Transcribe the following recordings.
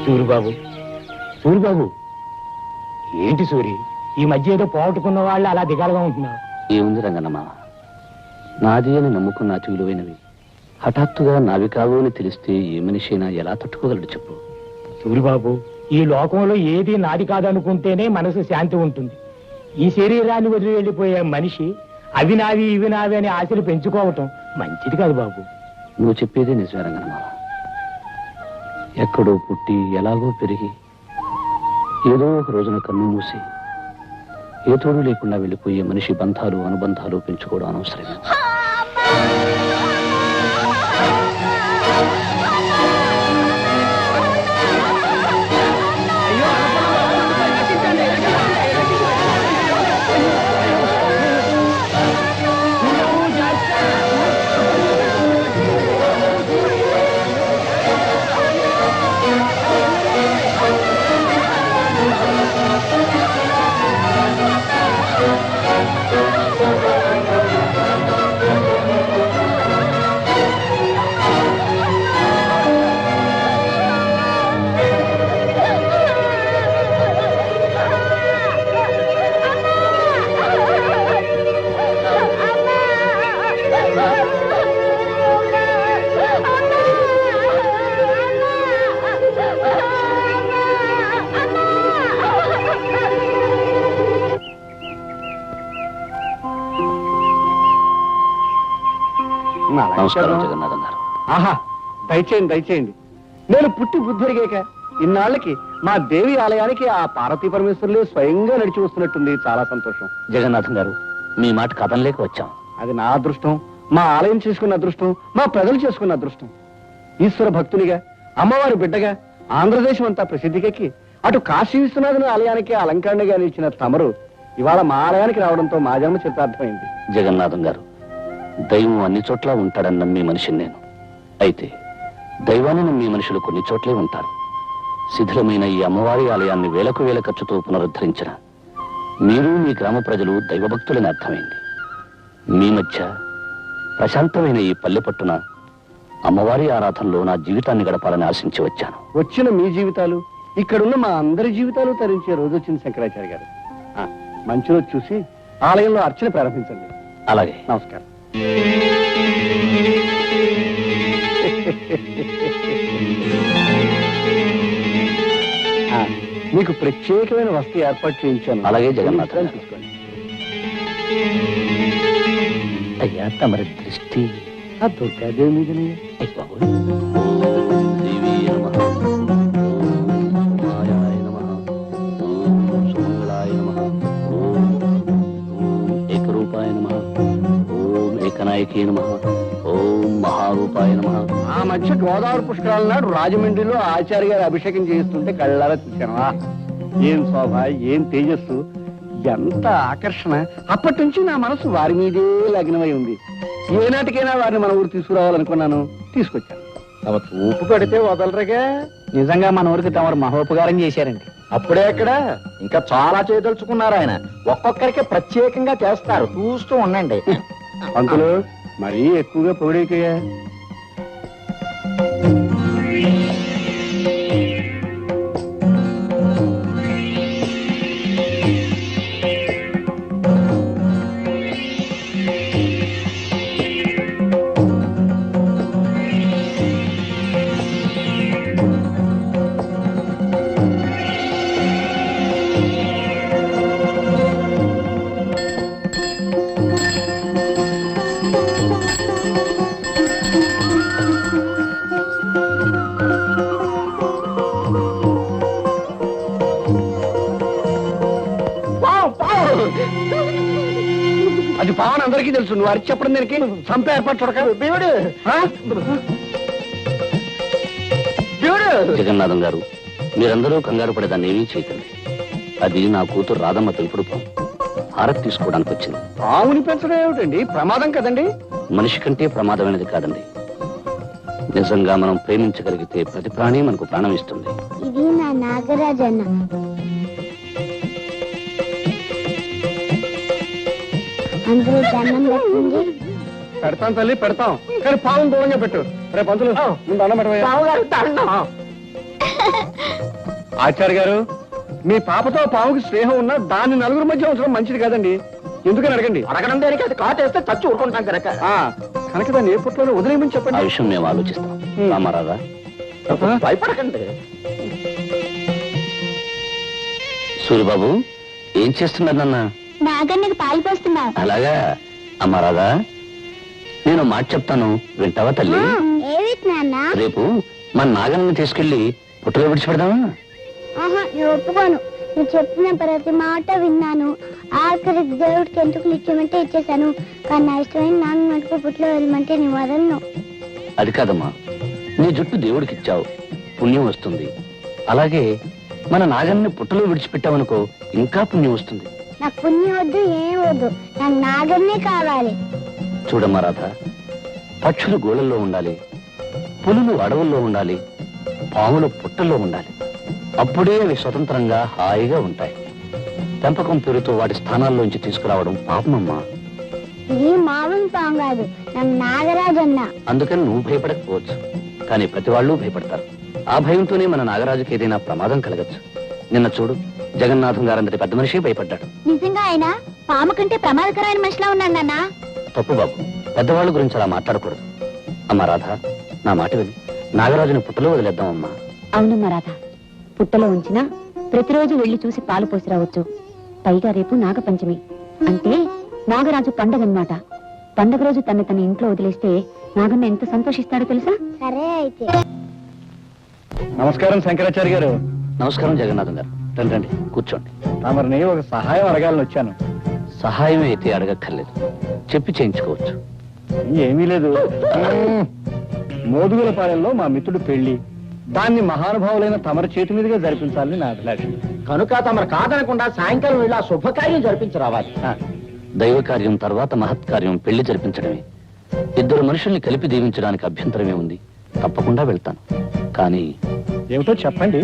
సూరిబాబు, సూరిబాబు, ఏంటి సూరి ఈ మధ్య ఏదో పోగొట్టుకున్న వాళ్ళు అలా దిగాలుగా ఉంటున్నావు? ఏముంది రంగన్నమ్మ, నాది అని నమ్ముకున్న అతి విలువైనవి హఠాత్తుగా నావి కావు అని తెలిస్తే ఏ మనిషి అయినా ఎలా తట్టుకోగలడు చెప్పు. సూరిబాబు, ఈ లోకంలో ఏది నాది కాదనుకుంటేనే మనసు శాంతి ఉంటుంది. ఈ శరీరాన్ని వదిలి వెళ్ళిపోయే మనిషి అవి నావి ఇవి నావి అని ఆశలు పెంచుకోవటం మంచిది కాదు బాబు. నువ్వు చెప్పేదే నిజమే రంగన్నమ్మ. ఎక్కడో పుట్టి ఎలాగో పెరిగి ఏదో ఒక రోజున కన్ను మూసి ఏ తోడు లేకుండా వెళ్ళిపోయే మనిషి బంధాలు అనుబంధాలు పెంచుకోవడం అనవసరం. నమస్కారం జగన్నాథం గారు. ఆహా, దయచేయండి దయచేయండి. నేను పుట్టి బుద్ధిరిగాక ఇన్నాళ్ళకి మా దేవి ఆలయానికి ఆ పార్వతీ పరమేశ్వరులే స్వయంగా నడిచి వస్తున్నట్టుంది. చాలా సంతోషం. జగన్నాథం గారు, మీ మాట కథం లేక వచ్చాం. అది నా అదృష్టం, మా ఆలయం చేసుకున్న అదృష్టం, మా ప్రజలు చేసుకున్న అదృష్టం. ఈశ్వర భక్తునిగా, అమ్మవారి బిడ్డగా ఆంధ్రదేశం అంతా ప్రసిద్ధికెక్కి అటు కాశీ విశ్వనాథుని ఆలయానికి అలంకరణగా నిలిచిన తమరు ఇవాళ మా ఆలయానికి రావడంతో మా జన్మ చిత్తార్థమైంది. జగన్నాథం గారు, దైవం అన్ని చోట్ల ఉంటాడని నమ్మే మనిషిని నేను. అయితే దైవాన్ని నమ్మే మనుషులు కొన్ని చోట్లే ఉంటారు. శిథిలమైన ఈ అమ్మవారి ఆలయాన్ని వేలకు వేల ఖర్చుతో పునరుద్ధరించిన మీరు మీ గ్రామ ప్రజలు దైవభక్తులని అర్థమైంది. మీ మధ్య ప్రశాంతమైన ఈ పల్లె పట్టున అమ్మవారి ఆరాధనలో నా జీవితాన్ని గడపాలని ఆశించి వచ్చాను. వచ్చిన మీ జీవితాలు, ఇక్కడున్న మా అందరి జీవితాలు తరించే రోజు వచ్చింది శంకరాచార్య గారు. మంచి రోజు చూసి ఆలయంలో అర్చన ప్రారంభించండి. అలాగే. నమస్కారం. మీకు ప్రత్యేకమైన వస్తు ఏర్పాటు చేయించాను. అలాగే జగన్నాథం తీసుకోండి. అయ్యా, తమరి దృష్టి ఆ దుర్గాదేవి మీదనే. ఓం మహారూపాయ నమః. ఆ మధ్య గోదావరి పుష్కరాల నాడు రాజమండ్రిలో ఆచార్య గారు అభిషేకం చేయిస్తుంటే కళ్ళారా చూశాను. ఏం శోభ, ఏం తేజస్సు, ఎంత ఆకర్షణ. అప్పటి నుంచి నా మనసు వారి మీదే లగ్నమై ఉంది. ఏనాటికైనా వారిని మన ఊరు తీసుకురావాలనుకున్నాను, తీసుకొచ్చాను. తమ చూపు పడితే వదలరుగా. నిజంగా మన ఊరికి తమరు మహోపకారం చేశారండి. అప్పుడే ఎక్కడ, ఇంకా చాలా చేయదలుచుకున్నారు ఆయన. ఒక్కొక్కరికి ప్రత్యేకంగా చేస్తారు, చూస్తూ ఉండండి. పంతులు, మరీ ఎక్కువగా పొగిడేకయ్యా. అది పావన్ అందరికీ తెలుసు. నువ్వు అరిచి చెప్పడం దానికి చంపే ఏర్పాటు చూడక. జగన్నాథం గారు, మీరందరూ కంగారు పడేదాన్ని ఏమీ చేయకండి. అది నా కూతురు రాధమ్మ తెలుపుడు పాము. హారతి తీసుకోవడానికి వచ్చింది. పావుని పెంచడం ఏమిటండి, ప్రమాదం కదండి. మనిషి కంటే ప్రమాదమైనది కాదండి. నిజంగా మనం ప్రేమించగలిగితే ప్రతి ప్రాణి మనకు ప్రాణం ఇస్తుంది. ఇది నా నాగరాజన్న. అందరూ దండం పెట్టండి. పెడతాం తల్లి, పెడతాం. కానీ పావును దూరంగా పెట్టు. రేపు పంతులు ముందు అన్నం పెట్టవయ్యా. ఆచార్య గారు, మీ పాపతో పావుకి స్నేహం ఉన్నా దాన్ని నలుగురు మధ్య ఉంచడం మంచిది కాదండి. ఎందుకని అడగండి. అడగడం దేనికి? అది కాటేస్తే చచ్చి ఊరుకుంటాం కనుక. కనుక దాన్ని ఏ పుట్లలో వదిలేయమని ఆ చెప్పండి. విషయం మేము ఆలోచిస్తాం. రామారాధా, భయపడకండి. సూరిబాబు ఏం చేస్తున్నారు నాన్న? నాగన్నకి పాలు పోస్తున్నావు. అలాగా. అమ్మా రాధా, నేను మాట చెప్తాను, వింటావా తల్లి? ఏవి నాన్న? రేపు మన నాగన్ని తీసుకెళ్లి పుట్టలో విడిచిపెడదామా? ఆహా, నేను ఒప్పుకోను. నువ్వు చెప్పిన ప్రతి మాట విన్నాను. ఆఖరికి దేవుడికి ఎంటుకలు ఇచ్చేమంటే ఇచ్చేసాను. కానీ నా ఇష్టమైన నాన్న మటుకు పుట్లో వెళ్ళమంటే నీ వదలను. అది కాదమ్మా, నీ జుట్టు దేవుడికి ఇచ్చావు, పుణ్యం వస్తుంది. అలాగే మన నాగన్ని పుట్టలో విడిచిపెట్టావనుకో, ఇంకా పుణ్యం వస్తుంది. నాకు పుణ్యం వద్దు, ఏం వద్దు. నాకు నాగన్నే కావాలి. చూడమ్మా రాధ, పక్షులు గోళల్లో ఉండాలి, పులులు అడవుల్లో ఉండాలి, పాములు పుట్టల్లో ఉండాలి. అప్పుడే అవి స్వతంత్రంగా హాయిగా ఉంటాయి. పెంపకం పేరుతో వాటి స్థానాల్లోంచి తీసుకురావడం పాపమమ్మా. ఇది మామూలు పాము కాదు, నాకు నాగరాజన్న. అందుకని నువ్వు భయపడకపోవచ్చు, కానీ ప్రతి వాళ్ళు భయపడతారు. ఆ భయంతోనే మన నాగరాజుకి ఏదైనా ప్రమాదం కలగచ్చు. నిన్న చూడు, జగన్నాథం గారంతటి పెద్ద మనిషి భయపడ్డాడు. నిజంగా ఆయన పాము కంటే ప్రమాదకరమైన మనిషిలా ఉన్నాడు నాన్న. తప్పు బాబు, పెద్దవాళ్ళ గురించి అలా మాట్లాడకూడదు. అమ్మా రాధ, నా మాట విని నాగరాజుని పుట్టలో వదిలేద్దామమ్మా. అవునమ్మా రాధ, పుట్టలో ఉంచినా ప్రతిరోజు వెళ్లి చూసి పాలు పోసి రావచ్చు. పైగా రేపు నాగపంచమి అంటే నాగరాజు పండగన్నమాట. పండగ రోజు తన ఇంట్లో వదిలేస్తే నాగన్న ఎంత సంతోషిస్తాడో తెలుసా? సరే అయితే. నమస్కారం శంకరాచార్య గారు. నమస్కారం జగన్నాథం గారు. రండి రండి, కూర్చోండి. తమరిని ఒక సహాయం అడగాలని వచ్చాను. సహాయం అయితే అడగక్కర్లేదు, చెప్పి చేయించుకోవచ్చు. ఏమీ లేదు. మోదుగులపాలెంలో మా మిత్రుడు పెళ్లి, దాన్ని మహానుభావులైన తమరి చేతి మీదుగా జరిపించాలని నా అభిలాష. కనుక తమరు కాదనకుండా సాయంకాలం ఇలా శుభకార్యం జరిపించి రావాలి. దైవ కార్యం తర్వాత మహత్కార్యం పెళ్లి జరిపించడమే. ఇద్దరు మనుషుల్ని కలిపి దీవించడానికి అభ్యంతరమే ఉంది. తప్పకుండా వెళ్తాను. కానీ ఏమిటో చెప్పండి.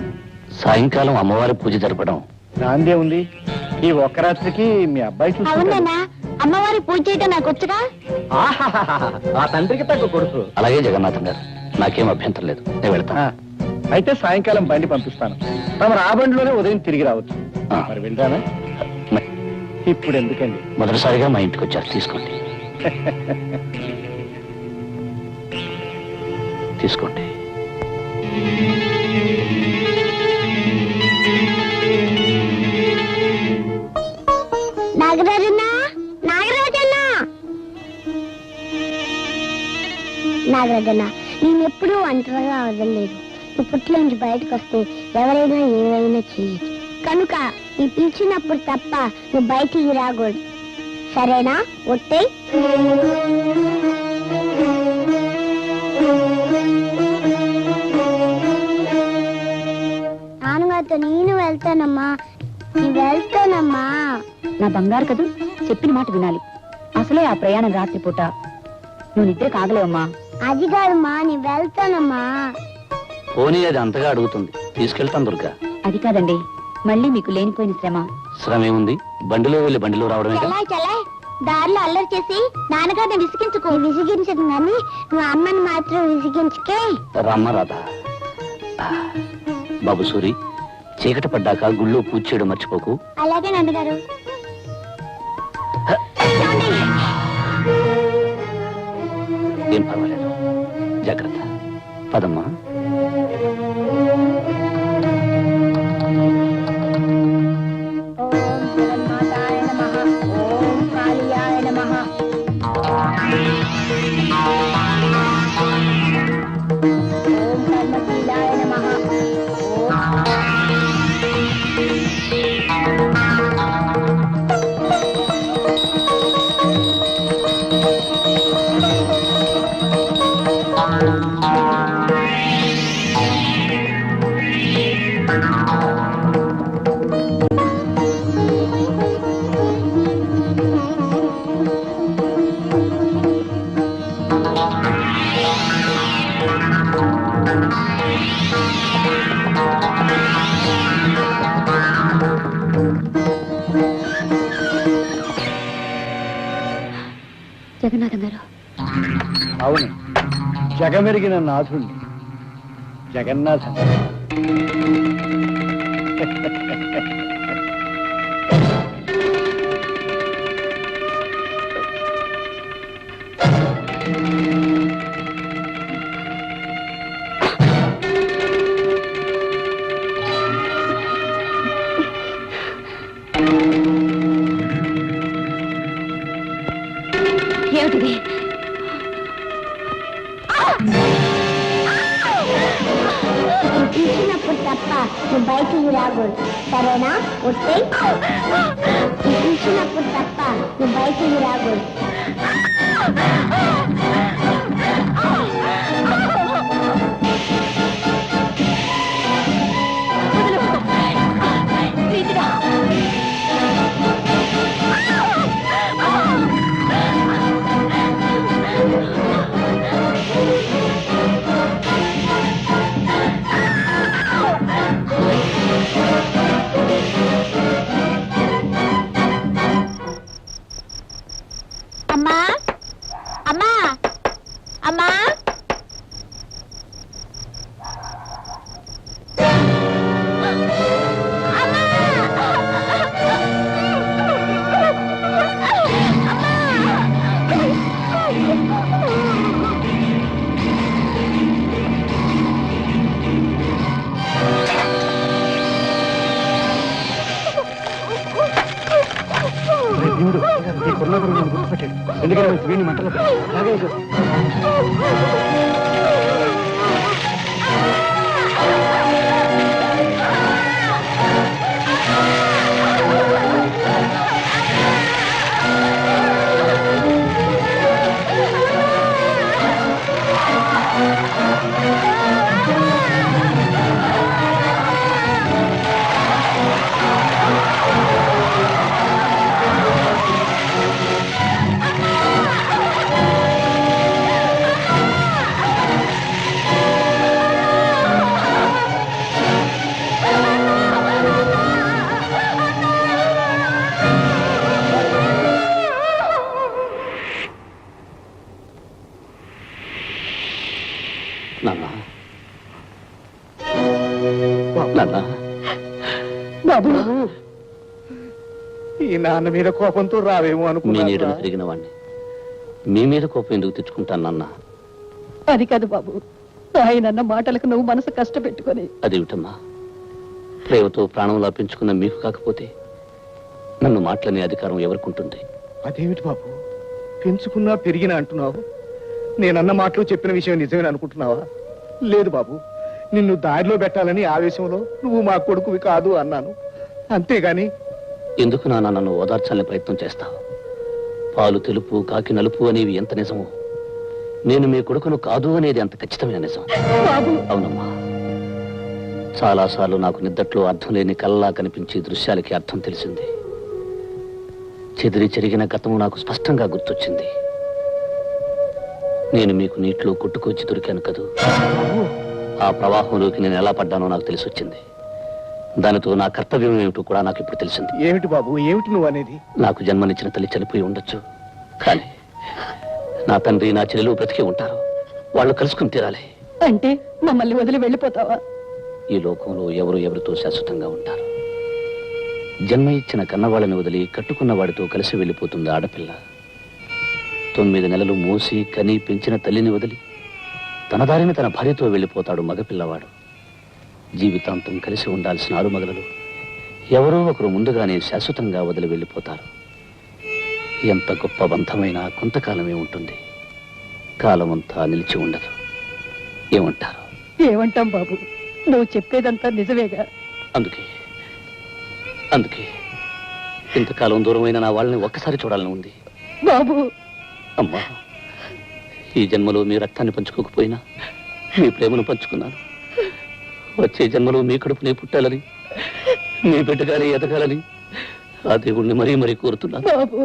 సాయంకాలం అమ్మవారి పూజ జరపడం. దాందే ఉంది. ఈ ఒక్క రాత్రికి మీ అబ్బాయి చూసుకుంటాడు. అవునా, అమ్మవారి పూజ చేయటం నాకు వచ్చుగా. ఆ తండ్రికి తగ్గ కొడుకు. అలాగే జగన్నాథం గారు, నాకేం అభ్యంతరం లేదు, నేను వెళ్తాను. అయితే సాయంకాలం బండి పంపిస్తాను. తమరు ఆ బండిలోనే ఉదయం తిరిగి రావచ్చు. ఆ. మరి వెళ్తానా? ఇప్పుడు ఎందుకండి? మొదటిసారిగా మా ఇంటికి వచ్చారు, తీసుకోండి. తీసుకోండి. నాగరాజన్న, నాగరాజన్న, నాగరాజన్న, నేను ఎప్పుడూ ఒంటరిగా వదలలేదు. నువ్వు పుట్ల నుంచి బయటకు వస్తే ఎవరైనా ఏమైనా చేయొచ్చు. కనుక నీ పిలిచినప్పుడు తప్ప నువ్వు బయటికి రాకూడదు. సరేనా? ఒట్టే. నాన్నగారితో నేను వెళ్తానమ్మా. నేను వెళ్తానమ్మా. నా బంగారు కదూ, చెప్పిన మాట వినాలి. అసలే ఆ ప్రయాణం రాత్రిపూట, నువ్వు నిద్ర కాగలేవమ్మా. అది కాదమ్మా, నేను వెళ్తానమ్మా. పోనీ అది అంతగా అడుగుతుంది, తీసుకెళ్తాను దుర్గా. అది కాదండి, మళ్ళీ మీకు లేనిపోయిన శ్రమ. శ్రమ ఏముంది, బండిలో వెళ్ళి బండిలో రావడమే. చలాయ్ చలాయ్, దారిలో అల్లరి చేసి నాన్నగారిని విసిగించుకో. విసిగించదు కానీ నువ్వు అమ్మని మాత్రం విసిగించుకే. రమ్మ రాధా. బాబు సూరి, చీకటి పడ్డాక గుళ్ళో పూజ చేయడం మర్చిపోకు. అలాగే నాన్నగారు. ఏం పర్వాలేదు, జాగ్రత్త. పదమ్మా. ఓం జగన్మాతాయ నమః. ఓం కాళియాయ నమః. ఓం కర్మశీలాయ నమః. జగన్నాథం గారు. అవును, జగమెరిగిన నాథుణ్ణి, జగన్నాథం. ఏమిటిది? నువ్వు పిలిచినప్పుడు తప్ప నువ్వు బయటికి రాకూడదు సరేనా వస్తే నువ్వు పిలిచినప్పుడు తప్ప నువ్వు బయటికి రాకూడదు అమ్మా అమ్మా అమ్మా ఎందుకంటే వీడిని మంటలు నాన్న నాన్న బాబు ఈ నాన్న మీద కోపంతో రావేమో మీ అనుకున్నా నీడను తిరిగిన వాడిని మీ మీద కోపం ఎందుకు తెచ్చుకుంటాను నాన్న? అది కాదు బాబు, ఆయనన్న మాటలకు నువ్వు మనసు కష్టపెట్టుకొని. అదేమిటమ్మా, ప్రేమతో ప్రాణం లాపించుకున్న మీకు కాకపోతే నన్ను మాటలనే అధికారం ఎవరికుంటుంది? అదేమిటి బాబు, పెంచుకున్నా పెరిగినా అంటున్నావు? నేనన్న మాటలు చెప్పిన విషయం నిజమేనా అనుకుంటున్నావా? లేదు బాబు, నిన్ను దారిలో పెట్టాలని ఆవేశంలో నువ్వు మా కొడుకువి కాదు అన్నాను, అంతేగాని. ఎందుకు నాన్న నన్ను ఓదార్చాలని ప్రయత్నం చేస్తావు? పాలు తెలుపు కాకి నలుపు అనేవి ఎంత నిజమో, నేను మీ కొడుకును కాదు అనేది అంత ఖచ్చితమైన నిజం. అవునమ్మా, చాలాసార్లు నాకు నిద్దట్లో అర్థం లేని కళ్ళలా కనిపించే దృశ్యాలకి అర్థం తెలిసింది. చెదిరి చెరిగిన గతము నాకు స్పష్టంగా గుర్తొచ్చింది. నేను మీకు నీటిలో కొట్టుకొచ్చి దొరికాను కదూ, ఆ ప్రవాహంలోకి నేను ఎలా పడ్డానో నాకు తెలిసి వచ్చింది. దానితో నా కర్తవ్యం ఏమిటో కూడా నాకు ఇప్పుడు తెలిసింది. ఏమిటి బాబు, ఏమిటి నువ్వు అనేది? నాకు జన్మనిచ్చిన తల్లి చనిపోయి ఉండొచ్చు, కానీ నా తండ్రి నా చెల్లెలు బ్రతికి ఉంటారు. వాళ్ళు కలుసుకుని తీరాలి. అంటే మమ్మల్ని వదిలి వెళ్ళిపోతావా? ఈ లోకంలో ఎవరు ఎవరితో శాశ్వతంగా ఉంటారు. జన్మ ఇచ్చిన కన్నవాళ్ళని వదిలి కట్టుకున్న వాడితో కలిసి వెళ్ళిపోతుంది ఆడపిల్ల. 9 నెలలు మోసి కని పెంచిన తల్లిని వదిలి తన దారిని తన భార్యతో వెళ్ళిపోతాడు మగపిల్లవాడు. జీవితాంతం కలిసి ఉండాల్సిన ఆలుమగలలు ఎవరో ఒకరు ముందుగానే శాశ్వతంగా వదిలి వెళ్ళిపోతారు. ఎంత గొప్ప బంధమైనా కొంతకాలమే ఉంటుంది, కాలమంతా నిలిచి ఉండదు. ఏమంటారు? ఏమంటాం బాబు, నువ్వు చెప్పేదంతా నిజమేగా. అందుకే ఇంతకాలం దూరమైన నా వాళ్ళని ఒక్కసారి చూడాలని ఉంది. బాబు, అమ్మా, ఈ జన్మలో మీ రక్తాన్ని పంచుకోకపోయినా మీ ప్రేమను పంచుకున్నాను. వచ్చే జన్మలో మీ కడుపునే పుట్టాలని, మీ బిడ్డగానే ఎదగాలని ఆ దేవుణ్ణి మరీ మరీ కోరుతున్నాను. బాబు.